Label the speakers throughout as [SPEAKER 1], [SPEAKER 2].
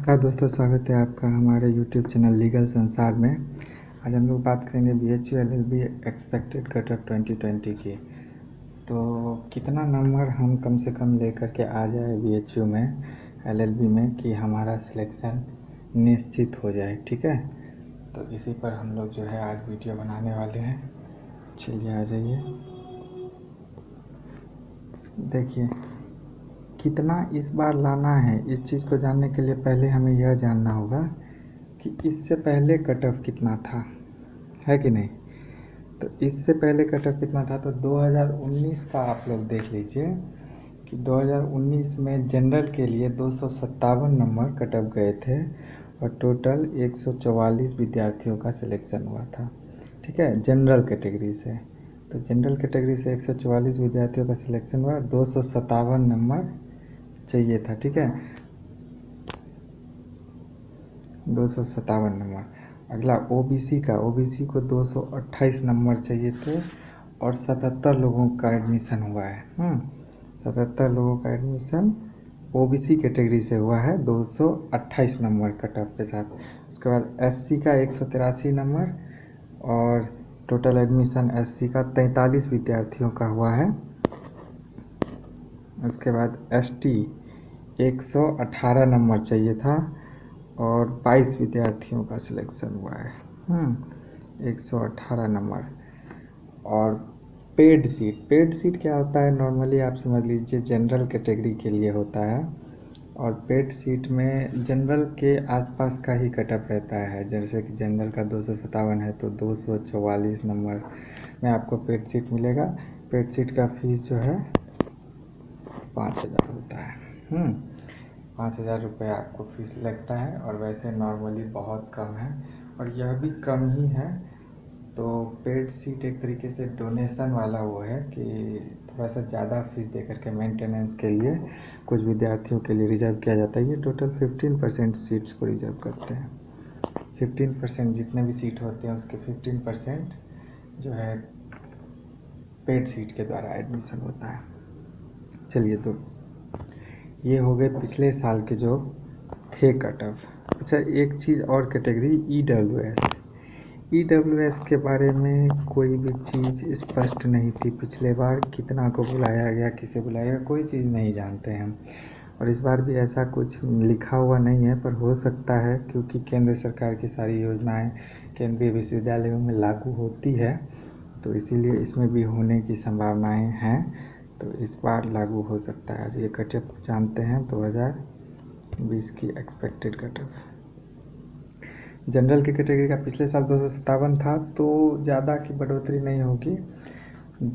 [SPEAKER 1] नमस्कार दोस्तों, स्वागत है आपका हमारे YouTube चैनल लीगल संसार में। आज हम लोग बात करेंगे BHU LLB expected cut off 2020 की। तो कितना नंबर हम कम से कम लेकर के आ जाए BHU में LLB में कि हमारा सिलेक्शन निश्चित हो जाए। ठीक है, तो इसी पर हम लोग जो है आज वीडियो बनाने वाले हैं। चलिए आ जाइए, देखिए कितना इस बार लाना है। इस चीज़ को जानने के लिए पहले हमें यह जानना होगा कि इससे पहले कट ऑफ कितना था, है कि नहीं। तो इससे पहले कट ऑफ कितना था, तो 2019 का आप लोग देख लीजिए कि 2019 में जनरल के लिए 257 नंबर कट ऑफ गए थे और टोटल 144 विद्यार्थियों का सिलेक्शन हुआ था। ठीक है, जनरल कैटेगरी से। तो जनरल कैटेगरी से 144 विद्यार्थियों का सिलेक्शन हुआ, 257 नंबर चाहिए था। ठीक है, 257 नंबर। अगला OBC का, OBC को 228 नंबर चाहिए थे और 77 लोगों का एडमिशन हुआ है। 77 लोगों का एडमिशन OBC कैटेगरी से हुआ है 228 नंबर कट ऑफ के साथ। उसके बाद SC का 183 नंबर और टोटल एडमिशन SC का 43 विद्यार्थियों का हुआ है। उसके बाद ST 118 नंबर चाहिए था और 22 विद्यार्थियों का सिलेक्शन हुआ है। 118 नंबर। और पेड सीट क्या होता है, नॉर्मली आप समझ लीजिए जनरल कैटेगरी के लिए होता है। और पेड सीट में जनरल के आसपास का ही कटअप रहता है। जैसे कि जनरल का 257 है तो 244 नंबर में आपको पेड सीट मिलेगा। पेड सीट का फीस जो है 5000 होता है। 5000 रुपये आपको फीस लगता है और वैसे नॉर्मली बहुत कम है और यह भी कम ही है। तो पेड सीट एक तरीके से डोनेशन वाला वो है कि थोड़ा सा ज़्यादा फीस दे करके मेंटेनेंस के लिए कुछ विद्यार्थियों के लिए रिजर्व किया जाता है। ये टोटल 15% सीट्स को रिजर्व करते हैं। 15% जितने भी सीट होते हैं उसके 15% जो है पेड सीट के द्वारा एडमिशन होता है। चलिए, तो ये हो गए पिछले साल के जो थे कट ऑफ। अच्छा, एक चीज़ और कैटेगरी EWS के बारे में कोई भी चीज़ स्पष्ट नहीं थी। पिछले बार कितना को बुलाया गया, किसे बुलाया गया, कोई चीज़ नहीं जानते हैं। और इस बार भी ऐसा कुछ लिखा हुआ नहीं है, पर हो सकता है क्योंकि केंद्र सरकार की सारी योजनाएं केंद्रीय विश्वविद्यालयों में लागू होती है, तो इसीलिए इसमें भी होने की संभावनाएं हैं। तो इस बार लागू हो सकता है। आज ये कट ऑफ जानते हैं 2020 की एक्सपेक्टेड कट ऑफ। जनरल की कैटेगरी का पिछले साल 257 था तो ज़्यादा की बढ़ोतरी नहीं होगी।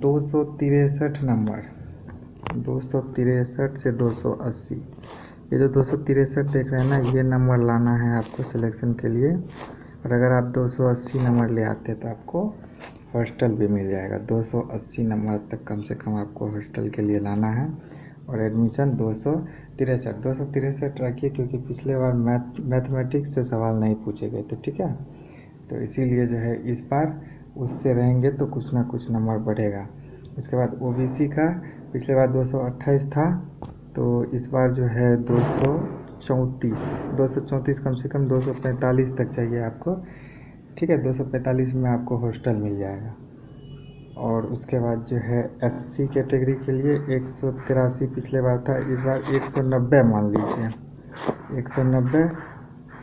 [SPEAKER 1] 263 नंबर, 263 से 280। ये जो 263 देख रहे हैं ना, ये नंबर लाना है आपको सिलेक्शन के लिए। और अगर आप 280 नंबर ले आते तो आपको हॉस्टल भी मिल जाएगा। 280 नंबर तक कम से कम आपको हॉस्टल के लिए लाना है। और एडमिशन 263 रखिए क्योंकि पिछले बार मैथमेटिक्स से सवाल नहीं पूछे गए थे। ठीक है, तो इसीलिए जो है इस बार उससे रहेंगे तो कुछ ना कुछ नंबर बढ़ेगा। उसके बाद OBC का पिछले बार 228 था तो इस बार जो है 234 कम से कम 245 तक चाहिए आपको। ठीक है, 245 में आपको हॉस्टल मिल जाएगा। और उसके बाद जो है SC कैटेगरी के लिए 183 पिछले बार था, इस बार 190 मान लीजिए। 190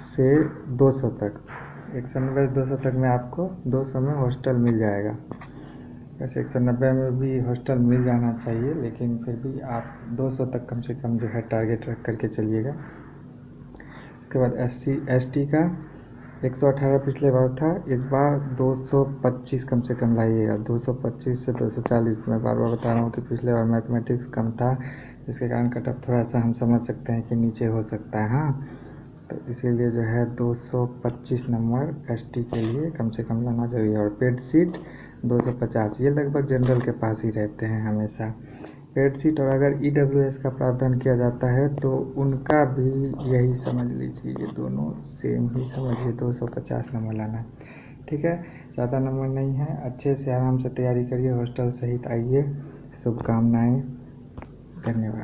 [SPEAKER 1] से 200 तक, 190 से 200 तक में आपको 200 में हॉस्टल मिल जाएगा। वैसे 190 में भी हॉस्टल मिल जाना चाहिए, लेकिन फिर भी आप 200 तक कम से कम जो है टारगेट रख करके चलिएगा। उसके बाद SC ST का 118 पिछले बार था, इस बार 225 कम से कम लाइएगा। 225 से 240। मैं बार बार बता रहा हूँ कि पिछले बार मैथमेटिक्स कम था, जिसके कारण कट ऑफ थोड़ा सा हम समझ सकते हैं कि नीचे हो सकता है। तो इसीलिए जो है 225 नंबर ST के लिए कम से कम लाना जरूरी है। और पेड सीट 250, ये लगभग जनरल के पास ही रहते हैं हमेशा पेड सीट। और अगर EWS का प्रावधान किया जाता है तो उनका भी यही समझ लीजिए, ये दोनों सेम ही समझिए, 250 नंबर लाना है। ठीक है, ज़्यादा नंबर नहीं है। अच्छे से आराम से तैयारी करिए, हॉस्टल सहित आइए। शुभकामनाएं, धन्यवाद।